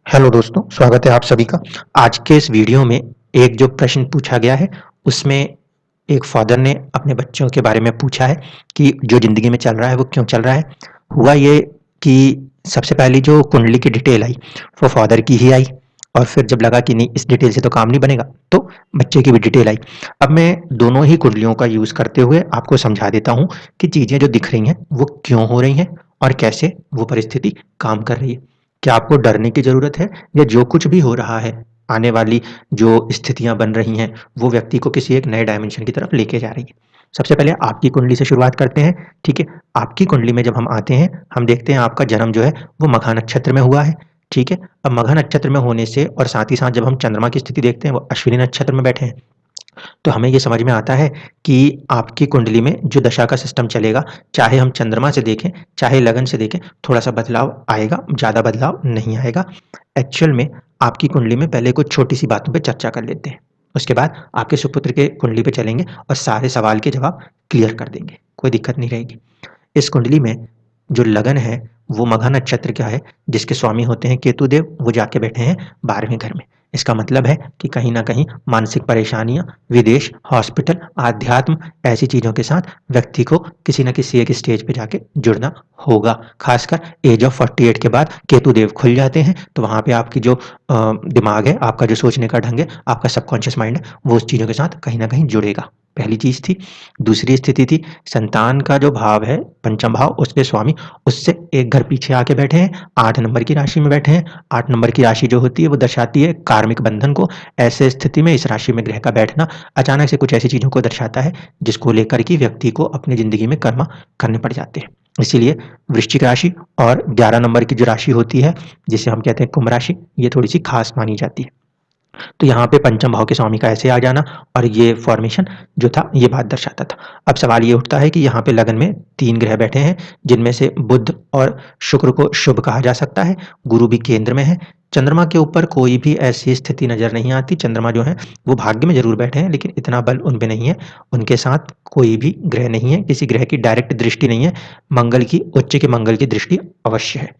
Hello दोस्तों, स्वागत है आप सभी का। आज के इस वीडियो में एक जो प्रश्न पूछा गया है, उसमें एक फादर ने अपने बच्चों के बारे में पूछा है कि जो ज़िंदगी में चल रहा है, वो क्यों चल रहा है? हुआ ये कि सबसे पहली जो कुंडली की डिटेल आई, वो फादर की ही आई और फिर जब लगा कि नहीं, इस डिटेल से तो काम नहीं बनेगा, तो बच्चे की भी डिटेल आई। अब मैं दोनों ही कुंडलियों का यूज़ करते हुए आपको समझा देता हूँ कि चीज़ें जो दिख रही हैं, वो क्यों हो रही हैं और कैसे वो परिस्थिति काम कर रही है। क्या आपको डरने की ज़रूरत है या जो कुछ भी हो रहा है, आने वाली जो स्थितियाँ बन रही हैं, वो व्यक्ति को किसी एक नए डायमेंशन की तरफ लेके जा रही है। सबसे पहले आपकी कुंडली से शुरुआत करते हैं, ठीक है? आपकी कुंडली में जब हम आते हैं, हम देखते हैं आपका जन्म जो है वो मघा नक्षत्र में हुआ है, ठीक है? अब मघा नक्षत्र में होने से और साथ ही साथ जब हम चंद्रमा की स्थिति देखते हैं, वो अश्विनी नक्षत्र में बैठे हैं। तो हमें ये समझ में आता है कि आपकी कुंडली में जो दशा का सिस्टम चलेगा, चाहे हम चंद्रमा से देखें, चाहे लगन से देखें, थोड़ा-सा बदलाव आएगा, ज़्यादा बदलाव नहीं आएगा। एक्चुअल में आपकी कुंडली में पहले कुछ छोटी-सी बातों पे चर्चा कर लेते हैं। उसके बाद आपके सुपुत्र के कुंडली पे चलेंगे और सारे सवाल के जवाब क्लियर कर देंगे, कोई दिक्कत नहीं रहेगी। इस कुंडली में जो लगन है, वो मघा नक्षत्र का है, जिसके स्वामी होते हैं केतु देव, वो जाके बैठे हैं 12वें घर में। इसका मतलब है कि कहीं न कहीं मानसिक परेशानियाँ, विदेश, हॉस्पिटल, आध्यात्म ऐसी चीज़ों के साथ व्यक्ति को किसी न किसी एक स्टेज पे जाके जुड़ना होगा। ख़ासकर एज ऑफ 48 के बाद केतु देव खुल जाते हैं, तो वहाँ पे आपकी जो दिमाग है, आपका जो सोचने का ढंग है, आपका सबकॉन्शियस माइंड है, वो उस चीज़ों के साथ कहीं न कहीं जुड़ेगा। पहली चीज़ थी। दूसरी स्थिति थी, संतान का जो भाव है, पंचम भाव, उसके स्वामी उससे एक घर पीछे आके बैठे हैं, 8 नंबर की राशि में बैठे हैं। 8 नंबर की राशि जो होती है, वो दर्शाती है कार्मिक बंधन को। ऐसे स्थिति में इस राशि में ग्रह का बैठना अचानक से कुछ ऐसी चीज़ों को दर्शाता है, जिसको लेकर के व्यक्ति को अपनी ज़िंदगी में कर्म करने पड़ जाते हैं। इसीलिए वृश्चिक राशि और 11 नंबर की जो राशि होती है, जिसे हम कहते हैं कुंभ राशि, ये थोड़ी-सी खास मानी जाती है। तो यहाँ पे पंचम भाव के स्वामी का ऐसे आ जाना और ये फॉर्मेशन जो था, ये बात दर्शाता था। अब सवाल ये उठता है कि यहाँ पे लगन में 3 ग्रह बैठे हैं, जिनमें से बुध और शुक्र को शुभ कहा जा सकता है, गुरु भी केंद्र में है। चंद्रमा के ऊपर कोई भी ऐसी स्थिति नज़र नहीं आती। चंद्रमा जो है, वो भाग्य में ज़रूर बैठे हैं, लेकिन इतना बल उन पे नहीं है। उनके साथ कोई भी ग्रह नहीं है, किसी ग्रह की डायरेक्ट दृष्टि नहीं है। मंगल की उच्च के मंगल की दृष्टि अवश्य है।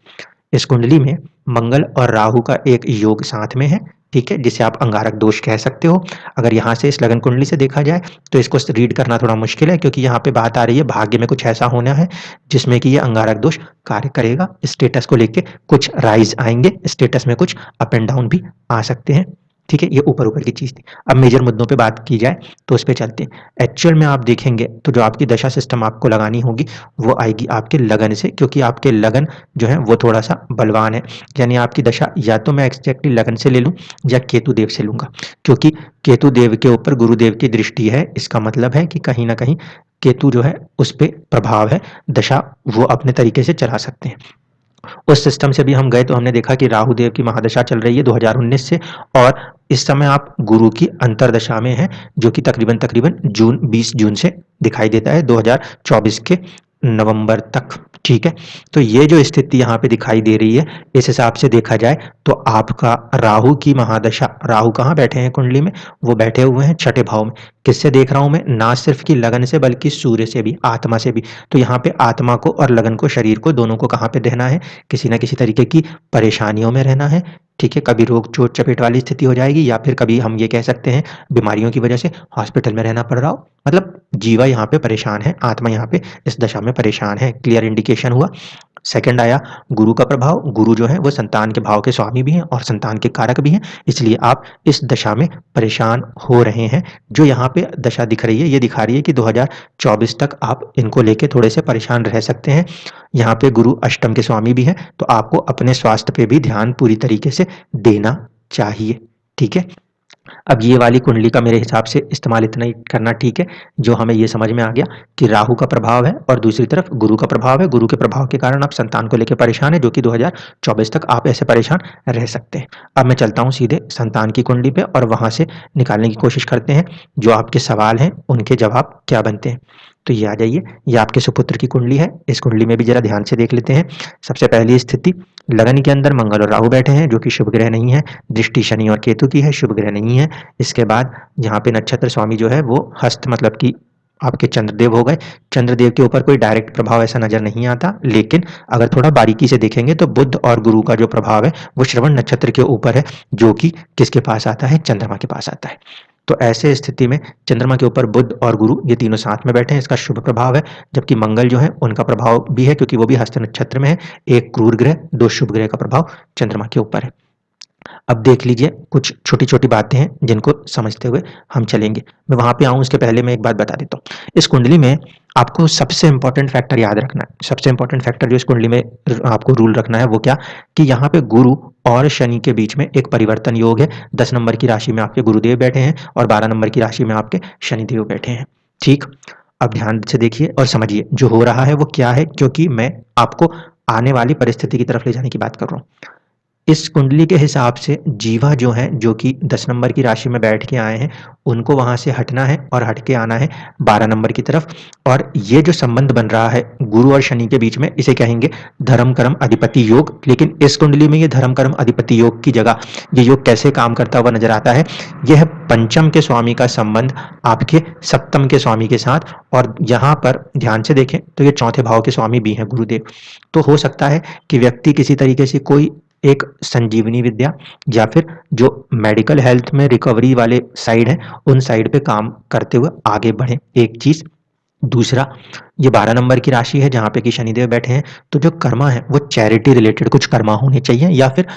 इस कुंडली में मंगल और राहु का एक योग साथ में है, ठीक है? जिसे आप अंगारक दोष कह सकते हो। अगर यहाँ से इस लगन कुंडली से देखा जाए, तो इसको रीड करना थोड़ा मुश्किल है, क्योंकि यहाँ पे बात आ रही है भाग्य में कुछ ऐसा होना है, जिसमें कि ये अंगारक दोष कार्य करेगा। स्टेटस को लेके कुछ राइज़ आएँगे, स्टेटस में कुछ अप एंड डाउन भी आ सकते हैं, ठीक है? ये ऊपर-ऊपर की चीज़ थी। अब मेजर मुद्दों पे बात की जाए, तो उस पे चलते हैं। एक्चुअल में आप देखेंगे, तो जो आपकी दशा सिस्टम आपको लगानी होगी, वो आएगी आपके लगन से, क्योंकि आपके लगन जो है वो थोड़ा-सा बलवान है। यानी आपकी दशा या तो मैं एग्ज़ैक्टली लगन से ले लूँ या केतु देव से लूँगा, क्योंकि केतु देव के ऊपर गुरुदेव की दृष्टि है। इसका मतलब है कि कहीं न कहीं केतु जो है, उस पे प्रभाव है, दशा वो अपने तरीके से चला सकते हैं। उस सिस्टम से भी हम गए, तो हमने देखा कि राहु देव की महादशा चल रही है 2019 से, और इस समय आप गुरु की अंतर्दशा में हैं, जो कि तकरीबन-तकरीबन 20 जून से दिखाई देता है 2024 के नवंबर तक, ठीक है? तो ये जो स्थिति यहाँ पे दिखाई दे रही है, इस हिसाब से देखा जाए तो आपका राहु की महादशा, राहु कहाँ बैठे हैं कुंडली में? वो बैठे हुए हैं छठे भाव में। किससे देख रहा हूँ मैं? ना सिर्फ़ कि लगन से, बल्कि सूर्य से भी, आत्मा से भी। तो यहाँ पे आत्मा को और लगन को, शरीर को, दोनों को कहाँ पे रहना है? किसी न किसी तरीके की परेशानियों में रहना है, ठीक है? कभी रोग चोट चपेट वाली स्थिति हो जाएगी, या फिर कभी हम ये कह सकते हैं बीमारियों की वजह से हॉस्पिटल में रहना पड़ रहा हो। मतलब जीवा यहाँ पे परेशान है, आत्मा यहाँ पे इस दशा में परेशान है। क्लियर इंडिकेशन हुआ। सेकंड आया गुरु का प्रभाव। गुरु जो है, वो संतान के भाव के स्वामी भी हैं और संतान के कारक भी हैं, इसलिए आप इस दशा में परेशान हो रहे हैं। जो यहाँ पे दशा दिख रही है, ये दिखा रही है कि 2024 तक आप इनको लेके थोड़े से परेशान रह सकते हैं। यहाँ पे गुरु अष्टम के स्वामी भी हैं, तो आपको अपने स्वास्थ्य पे भी ध्यान पूरी तरीके से देना चाहिए, ठीक है? अब ये वाली कुंडली का मेरे हिसाब से इस्तेमाल इतना ही करना ठीक है, जो हमें ये समझ में आ गया कि राहु का प्रभाव है और दूसरी तरफ गुरु का प्रभाव है। गुरु के प्रभाव के कारण आप संतान को लेके परेशान हैं, जो कि 2024 तक आप ऐसे परेशान रह सकते हैं। अब मैं चलता हूँ सीधे संतान की कुंडली पे और वहाँ से निकालने की कोशिश करते हैं, जो आपके सवाल हैं, उनके जवाब क्या बनते हैं। तो ये आ जाइए, ये आपके सुपुत्र की कुंडली है। इस कुंडली में भी ज़रा ध्यान से देख लेते हैं। सबसे पहली स्थिति, लगन के अंदर मंगल और राहु बैठे हैं, जो कि शुभ ग्रह नहीं है। दृष्टि शनि और केतु की है, शुभ ग्रह नहीं है। इसके बाद यहाँ पे नक्षत्र स्वामी जो है, वो हस्त मतलब कि आपके चंद्रदेव हो गए। चंद्रदेव के ऊपर कोई डायरेक्ट प्रभाव ऐसा नजर नहीं आता, लेकिन अगर थोड़ा बारीकी से देखेंगे तो बुध और गुरु का जो प्रभाव है वो श्रवण नक्षत्र के ऊपर है, जो कि किसके पास आता है, चंद्रमा के पास आता है। तो ऐसे स्थिति में चंद्रमा के ऊपर बुध और गुरु ये तीनों साथ में बैठे हैं, इसका शुभ प्रभाव है। जबकि मंगल जो है उनका प्रभाव भी है, क्योंकि वो भी हस्त नक्षत्र में है। एक क्रूर ग्रह, दो शुभ ग्रह का प्रभाव चंद्रमा के ऊपर है। अब देख लीजिए कुछ छोटी-छोटी बातें हैं जिनको समझते हुए हम चलेंगे। मैं वहाँ पे आऊँ उसके पहले मैं एक बात बता देता हूँ। इस कुंडली में आपको सबसे इम्पोर्टेंट फैक्टर याद रखना है। सबसे इम्पोर्टेंट फैक्टर जो इस कुंडली में आपको रूल रखना है वो क्या, कि यहाँ पे गुरु और शनि के बीच में एक परिवर्तन योग है। 10 नंबर की राशि में आपके गुरुदेव बैठे हैं और 12 नंबर की राशि में आपके शनिदेव बैठे हैं। ठीक? अब ध्यान से देखिए और समझिए जो हो रहा है वो क्या है, क्योंकि मैं आपको आने वाली परिस्थिति की तरफ ले जाने की बात कर रहा हूँ। इस कुंडली के हिसाब से जीवा जो है, जो कि 10 नंबर की राशि में बैठ के आए हैं, उनको वहाँ से हटना है और हट के आना है 12 नंबर की तरफ। और ये जो संबंध बन रहा है गुरु और शनि के बीच में, इसे कहेंगे धर्म कर्म अधिपति योग। लेकिन इस कुंडली में ये धर्म कर्म अधिपति योग की जगह ये योग कैसे काम करता हुआ नजर आता है, यह पंचम के स्वामी का संबंध आपके सप्तम के स्वामी के साथ। और यहाँ पर ध्यान से देखें तो ये चौथे भाव के स्वामी भी हैं गुरुदेव। तो हो सकता है कि व्यक्ति किसी तरीके से कोई एक संजीवनी विद्या या फिर जो मेडिकल हेल्थ में रिकवरी वाले साइड है उन साइड पे काम करते हुए आगे बढ़े, एक चीज। दूसरा, ये 12 नंबर की राशि है जहाँ पे कि शनिदेव बैठे हैं, तो जो कर्मा है वो चैरिटी रिलेटेड कुछ कर्मा होने चाहिए, या फिर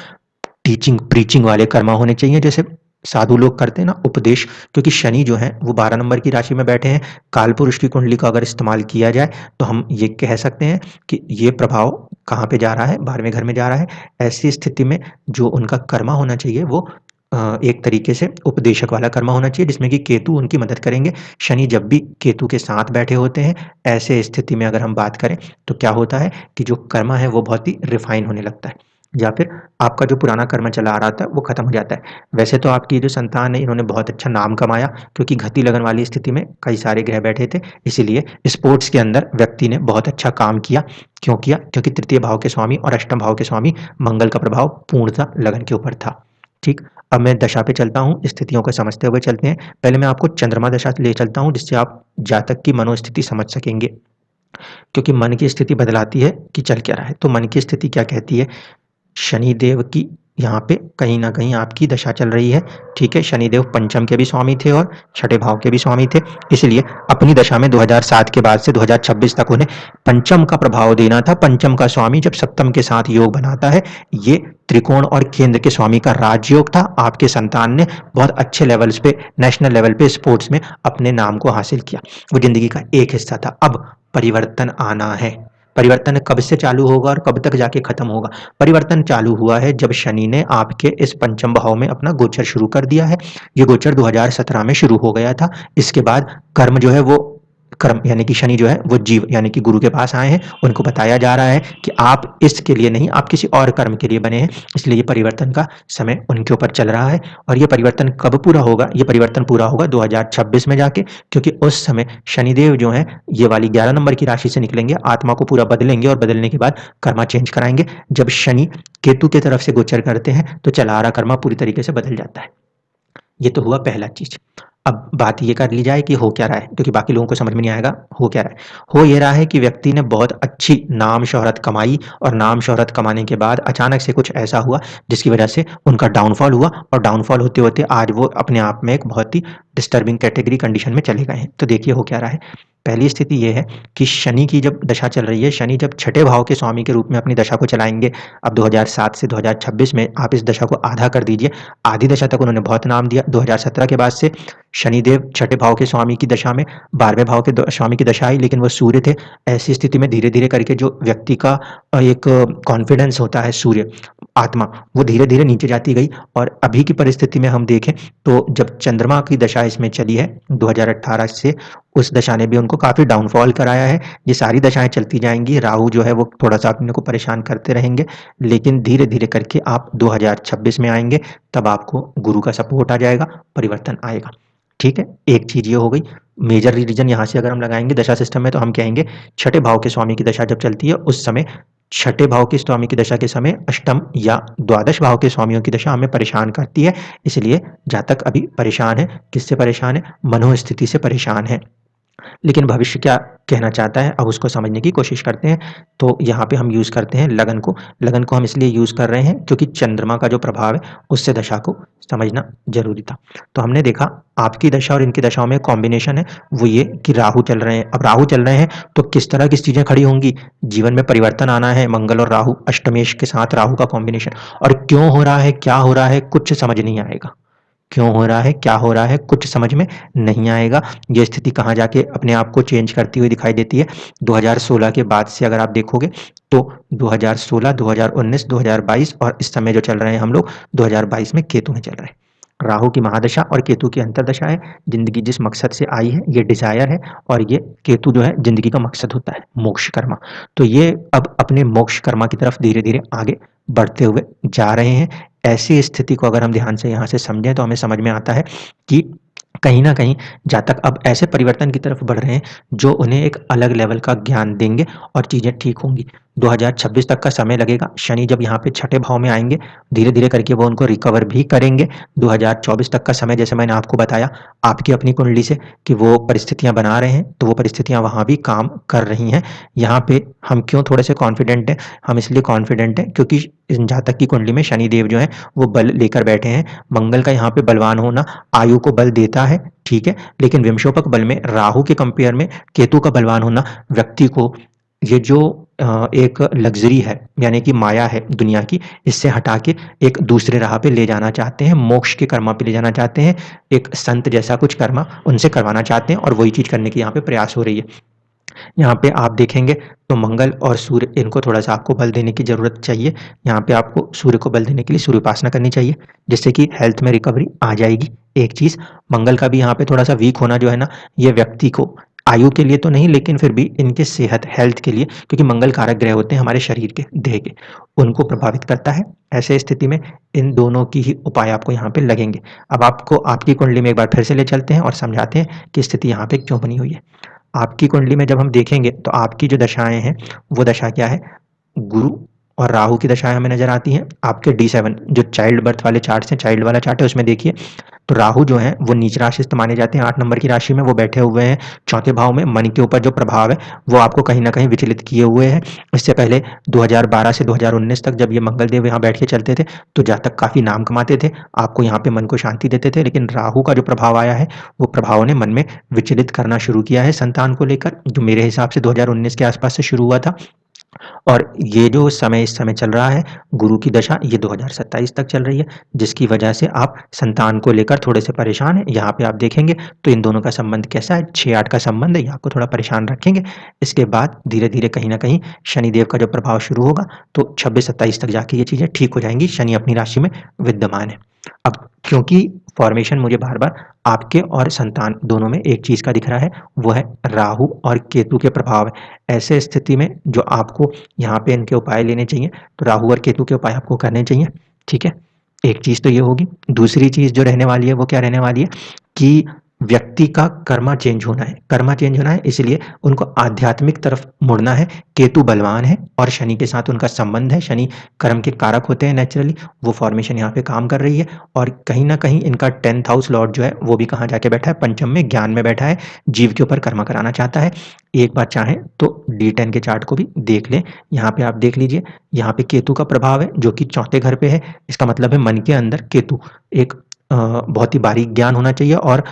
टीचिंग प्रीचिंग वाले कर्मा होने चाहिए, जैसे साधु लोग करते हैं ना, उपदेश। क्योंकि शनि जो है वो 12 नंबर की राशि में बैठे हैं। काल पुरुष की कुंडली का अगर इस्तेमाल किया जाए तो हम ये कह सकते हैं कि ये प्रभाव कहाँ पे जा रहा है, 12वें घर में जा रहा है। ऐसी स्थिति में जो उनका कर्मा होना चाहिए वो एक तरीके से उपदेशक वाला कर्मा होना चाहिए, जिसमें कि केतु उनकी मदद करेंगे। शनि जब भी केतु के साथ बैठे होते हैं, ऐसे स्थिति में अगर हम बात करें तो क्या होता है कि जो कर्मा है वो बहुत ही रिफाइन होने लगता है, या फिर आपका जो पुराना कर्म चला आ रहा था वो खत्म हो जाता है। वैसे तो आपकी जो संतान है इन्होंने बहुत अच्छा नाम कमाया, क्योंकि घती लगन वाली स्थिति में कई सारे ग्रह बैठे थे, इसीलिए स्पोर्ट्स के अंदर व्यक्ति ने बहुत अच्छा काम किया। क्यों किया? क्योंकि तृतीय भाव के स्वामी और अष्टम भाव के स्वामी मंगल का प्रभाव पूर्णतः लगन के ऊपर था। ठीक, अब मैं दशा पे चलता हूँ, स्थितियों को समझते हुए चलते हैं। पहले मैं आपको चंद्रमा दशा ले चलता हूँ, जिससे आप जातक की मनोस्थिति समझ सकेंगे, क्योंकि मन की स्थिति बदलाती है कि चल क्या रहा है। तो मन की स्थिति क्या कहती है, शनिदेव की यहाँ पे कहीं न कहीं आपकी दशा चल रही है, ठीक है? शनिदेव पंचम के भी स्वामी थे और छठे भाव के भी स्वामी थे, इसलिए अपनी दशा में 2007 के बाद से 2026 तक उन्हें पंचम का प्रभाव देना था। पंचम का स्वामी जब सप्तम के साथ योग बनाता है, ये त्रिकोण और केंद्र के स्वामी का राजयोग था। आपके संतान ने बहुत अच्छे लेवल्स पे, नेशनल लेवल पे स्पोर्ट्स में अपने नाम को हासिल किया, वो ज़िंदगी का एक हिस्सा था। अब परिवर्तन आना है। परिवर्तन कब से चालू होगा और कब तक जाके खत्म होगा? परिवर्तन चालू हुआ है जब शनि ने आपके इस पंचम भाव में अपना गोचर शुरू कर दिया है। ये गोचर 2017 में शुरू हो गया था। इसके बाद कर्म जो है वो कर्म यानी कि शनि जो है वो जीव यानी कि गुरु के पास आए हैं। उनको बताया जा रहा है कि आप इसके लिए नहीं, आप किसी और कर्म के लिए बने हैं, इसलिए ये परिवर्तन का समय उनके ऊपर चल रहा है। और ये परिवर्तन कब पूरा होगा? ये परिवर्तन पूरा होगा 2026 में जाके, क्योंकि उस समय शनिदेव जो हैं ये वाली 11 नंबर की राशि से निकलेंगे, आत्मा को पूरा बदलेंगे और बदलने के बाद कर्मा चेंज कराएंगे। जब शनि केतु की तरफ से गोचर करते हैं तो चला आ रहा कर्मा पूरी तरीके से बदल जाता है। ये तो हुआ पहला चीज। अब बात ये कर ली जाए कि हो क्या रहा है, क्योंकि बाकी लोगों को समझ में नहीं आएगा हो क्या रहा है। हो ये रहा है कि व्यक्ति ने बहुत अच्छी नाम शोहरत कमाई, और नाम शोहरत कमाने के बाद अचानक से कुछ ऐसा हुआ जिसकी वजह से उनका डाउनफॉल हुआ, और डाउनफॉल होते होते आज वो अपने आप में एक बहुत ही डिस्टर्बिंग कैटेगरी कंडीशन में चले गए हैं। तो देखिए हो क्या रहा है। पहली स्थिति ये है कि शनि की जब दशा चल रही है, शनि जब छठे भाव के स्वामी के रूप में अपनी दशा को चलाएंगे। अब 2007 से 2026 में आप इस दशा को आधा कर दीजिए। आधी दशा तक उन्होंने बहुत नाम दिया। 2017 के बाद से शनिदेव छठे भाव के स्वामी की दशा में 12वें भाव के स्वामी की दशा आई, लेकिन वो सूर्य थे। ऐसी स्थिति में धीरे धीरे करके जो व्यक्ति का एक कॉन्फिडेंस होता है, सूर्य आत्मा, वो धीरे धीरे नीचे जाती गई। और अभी की परिस्थिति में हम देखें तो जब चंद्रमा की दशा इसमें चली है 2018 से, उस दशा ने भी उनको काफ़ी डाउनफॉल कराया है। ये सारी दशाएं चलती जाएंगी। राहु जो है वो थोड़ा सा अपने को परेशान करते रहेंगे, लेकिन धीरे धीरे करके आप 2026 में आएंगे, तब आपको गुरु का सपोर्ट आ जाएगा, परिवर्तन आएगा। ठीक है, एक चीज ये हो गई। मेजर रीजन यहाँ से अगर हम लगाएंगे दशा सिस्टम में, तो हम कहेंगे छठे भाव के स्वामी की दशा जब चलती है उस समय, छठे भाव के स्वामी की दशा के समय अष्टम या द्वादश भाव के स्वामियों की दशा हमें परेशान करती है। इसलिए जातक अभी परेशान है। किससे परेशान है? मनोस्थिति से परेशान है। लेकिन भविष्य क्या कहना चाहता है, अब उसको समझने की कोशिश करते हैं। तो यहाँ पे हम यूज़ करते हैं लगन को। लगन को हम इसलिए यूज़ कर रहे हैं क्योंकि चंद्रमा का जो प्रभाव है, उससे दशा को समझना ज़रूरी था। तो हमने देखा आपकी दशा और इनकी दशाओं में कॉम्बिनेशन है, वो ये कि राहु चल रहे हैं। अब राहु चल रहे हैं तो किस तरह की चीज़ें खड़ी होंगी? जीवन में परिवर्तन आना है, मंगल और राहु, अष्टमेश के साथ राहु का कॉम्बिनेशन। और क्यों हो रहा है, क्या हो रहा है, कुछ समझ नहीं आएगा। क्यों हो रहा है, क्या हो रहा है, कुछ समझ में नहीं आएगा। ये स्थिति कहाँ जाके अपने आप को चेंज करती हुई दिखाई देती है। 2016 के बाद से अगर आप देखोगे तो 2016, 2019, 2022 और इस समय जो चल रहे हैं हम लोग 2022 में केतु में चल रहे हैं। राहु की महादशा और केतु की अंतर्दशा है। जिंदगी जिस मकसद से आई है, ये डिजायर है, और ये केतु जो है जिंदगी का मकसद होता है, मोक्ष कर्मा। तो ये अब अपने मोक्ष कर्मा की तरफ धीरे धीरे आगे बढ़ते हुए जा रहे हैं। ऐसी स्थिति को अगर हम ध्यान से यहाँ से समझें तो हमें समझ में आता है कि कहीं न कहीं जहाँ तक अब ऐसे परिवर्तन की तरफ बढ़ रहे हैं, जो उन्हें एक अलग लेवल का ज्ञान देंगे और चीज़ें ठीक होंगी। 2026 तक का समय लगेगा। शनि जब यहाँ पे छठे भाव में आएँगे, धीरे-धीरे करके वो उनको रिकवर भी करेंगे। 2024 तक का समय, जैसे मैंने आपको बताया, आपकी अपनी कुंडली से कि वो परिस्थितियाँ बना रहे हैं, तो वो परिस्थितियाँ वहाँ भी काम कर रही हैं। यहाँ पे हम क्यों थोड़े से कॉन्फिडेंट हैं? हम इसलिए कॉन्फिडेंट हैं क्योंकि जहाँ तक की कुंडली में शनि देव जो हैं, वो बल लेकर बैठे हैं। मंगल का यहाँ पे बलवान होना आयु को बल देता है, ठीक है, लेकिन विंशोपक बल में राहु के कंपेयर में केतु का बलवान होना व्यक्ति को ये जो एक लग्जरी है, यानी कि माया है दुनिया की, इससे हटा के एक दूसरे राह पे ले जाना चाहते हैं, मोक्ष के कर्मा पे ले जाना चाहते हैं। एक संत जैसा कुछ कर्मा उनसे करवाना चाहते हैं और वही चीज़ करने की यहाँ पे प्रयास हो रही है। यहाँ पे आप देखेंगे तो मंगल और सूर्य, इनको थोड़ा-सा आपको बल देने की ज़रूरत चाहिए। यहाँ पे आपको सूर्य को बल देने के लिए सूर्य उपासना करनी चाहिए, जिससे कि हेल्थ में रिकवरी आ जाएगी। एक चीज़, मंगल का भी यहाँ पे थोड़ा-सा वीक होना जो है ना, ये व्यक्ति को, आयु के लिए तो नहीं लेकिन फिर भी इनके सेहत, हेल्थ के लिए, क्योंकि मंगल कारक ग्रह होते हैं हमारे शरीर के, देह के, उनको प्रभावित करता है। ऐसे स्थिति में इन दोनों की ही उपाय आपको यहाँ पे लगेंगे। अब आपको आपकी कुंडली में एक बार फिर से ले चलते हैं और समझाते हैं कि स्थिति यहाँ पे क्यों बनी हुई है। आपकी कुंडली में जब हम देखेंगे तो आपकी जो दशाएँ हैं, वो दशा क्या है? गुरु और राहु की दशाएँ हमें नज़र आती हैं। आपके D7 जो चाइल्ड बर्थ वाले चार्ट्स हैं, चाइल्ड वाला चार्ट है, उसमें देखिए तो राहु जो है वो नीच राशिस्थ माने जाते हैं। 8 नंबर की राशि में वो बैठे हुए हैं, चौथे भाव में। मन के ऊपर जो प्रभाव है वो आपको कहीं न कहीं विचलित किए हुए हैं। इससे पहले 2012 से 2019 तक जब ये मंगल देव यहाँ बैठ के चलते थे, तो जातक काफ़ी नाम कमाते थे, आपको यहाँ पे मन को शांति देते थे। लेकिन राहु का जो प्रभाव आया है, वो प्रभाव ने मन में विचलित करना शुरू किया है संतान को लेकर, जो मेरे हिसाब से 2019 के आसपास से शुरू हुआ था। और ये जो समय इस समय चल रहा है, गुरु की दशा, ये 2027 तक चल रही है, जिसकी वजह से आप संतान को लेकर थोड़े से परेशान हैं। यहाँ पे आप देखेंगे तो इन दोनों का संबंध कैसा है, 6-8 का संबंध है, ये आपको थोड़ा परेशान रखेंगे। इसके बाद धीरे-धीरे कहीं न कहीं शनिदेव का जो प्रभाव शुरू होगा, तो 26-27 तक जाके ये चीज़ें ठीक हो जाएँगी। शनि अपनी राशि में विद्यमान है। अब क्योंकि फॉर्मेशन मुझे बार-बार आपके और संतान दोनों में एक चीज़ का दिख रहा है, वो है राहु और केतु के प्रभाव है। ऐसे स्थिति में जो आपको यहाँ पे इनके उपाय लेने चाहिए, तो राहु और केतु के उपाय आपको करने चाहिए, ठीक है? एक चीज़ तो ये होगी। दूसरी चीज़ जो रहने वाली है, वो क्या रहने वाली है कि व्यक्ति का कर्मा चेंज होना है। कर्मा चेंज होना है, इसलिए उनको आध्यात्मिक तरफ मुड़ना है। केतु बलवान है और शनि के साथ उनका संबंध है। शनि कर्म के कारक होते हैं नेचुरली, वो फॉर्मेशन यहाँ पे काम कर रही है। और कहीं न कहीं इनका 10th हाउस लॉर्ड जो है, वो भी कहाँ जाके बैठा है? पंचम में, ज्ञान में बैठा है। जीव के ऊपर कर्मा कराना चाहता है। एक बार चाहें तो D10 के चार्ट को भी देख लें। यहाँ पे आप देख लीजिए, यहाँ पे केतु का प्रभाव है, जो कि चौथे घर पे है। इसका मतलब है मन के अंदर केतु एक बहुत ही बारीक ज्ञान होना चाहिए, और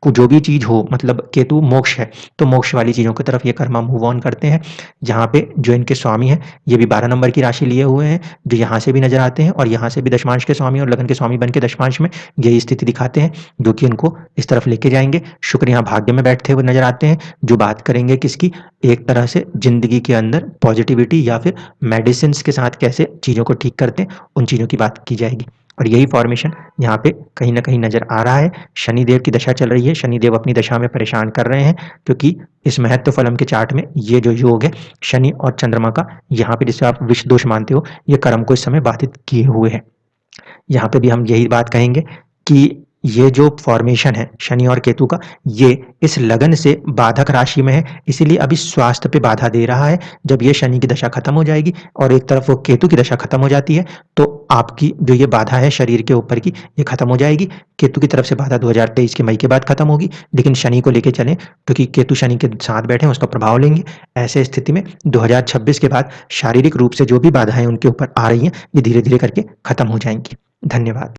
जो भी चीज़ हो, मतलब केतु मोक्ष है, तो मोक्ष वाली चीज़ों की तरफ ये कर्मा मूव ऑन करते हैं। यहाँ पे जो इनके स्वामी हैं, ये भी 12 नंबर की राशि लिए हुए हैं, जो यहाँ से भी नज़र आते हैं और यहाँ से भी दशमांश के स्वामी और लगन के स्वामी बन के दशमांश में यही स्थिति दिखाते हैं, जो कि इनको इस तरफ लेके जाएँगे। शुक्र यहाँ भाग्य में बैठते हुए नज़र आते हैं, जो बात करेंगे किसकी? एक तरह से ज़िंदगी के अंदर पॉजिटिविटी या फिर मेडिसिन्स के साथ कैसे चीज़ों को ठीक करते हैं, उन चीज़ों की बात की जाएगी। और यही फॉर्मेशन यहाँ पे कहीं न कहीं नज़र आ रहा है। शनिदेव की दशा चल रही है, शनिदेव अपनी दशा में परेशान कर रहे हैं, क्योंकि इस महत्व फलम के चार्ट में ये जो योग है शनि और चंद्रमा का, यहाँ पे जिसे आप विष दोष मानते हो, ये कर्म को इस समय बाधित किए हुए हैं। यहाँ पे भी हम यही बात कहेंगे कि ये जो फॉर्मेशन है शनि और केतु का, ये इस लगन से बाधक राशि में है, इसीलिए अभी स्वास्थ्य पे बाधा दे रहा है। जब ये शनि की दशा खत्म हो जाएगी और एक तरफ वो केतु की दशा खत्म हो जाती है, तो आपकी जो ये बाधा है शरीर के ऊपर की, ये खत्म हो जाएगी। केतु की तरफ से बाधा 2023 के मई के बाद खत्म होगी, लेकिन शनि को लेके चलें, क्योंकि केतु शनि के साथ बैठे हैं, उसका प्रभाव लेंगे। ऐसे स्थिति में 2026 के बाद शारीरिक रूप से जो भी बाधाएँ उनके ऊपर आ रही हैं, ये धीरे-धीरे करके खत्म हो जाएँगी। धन्यवाद।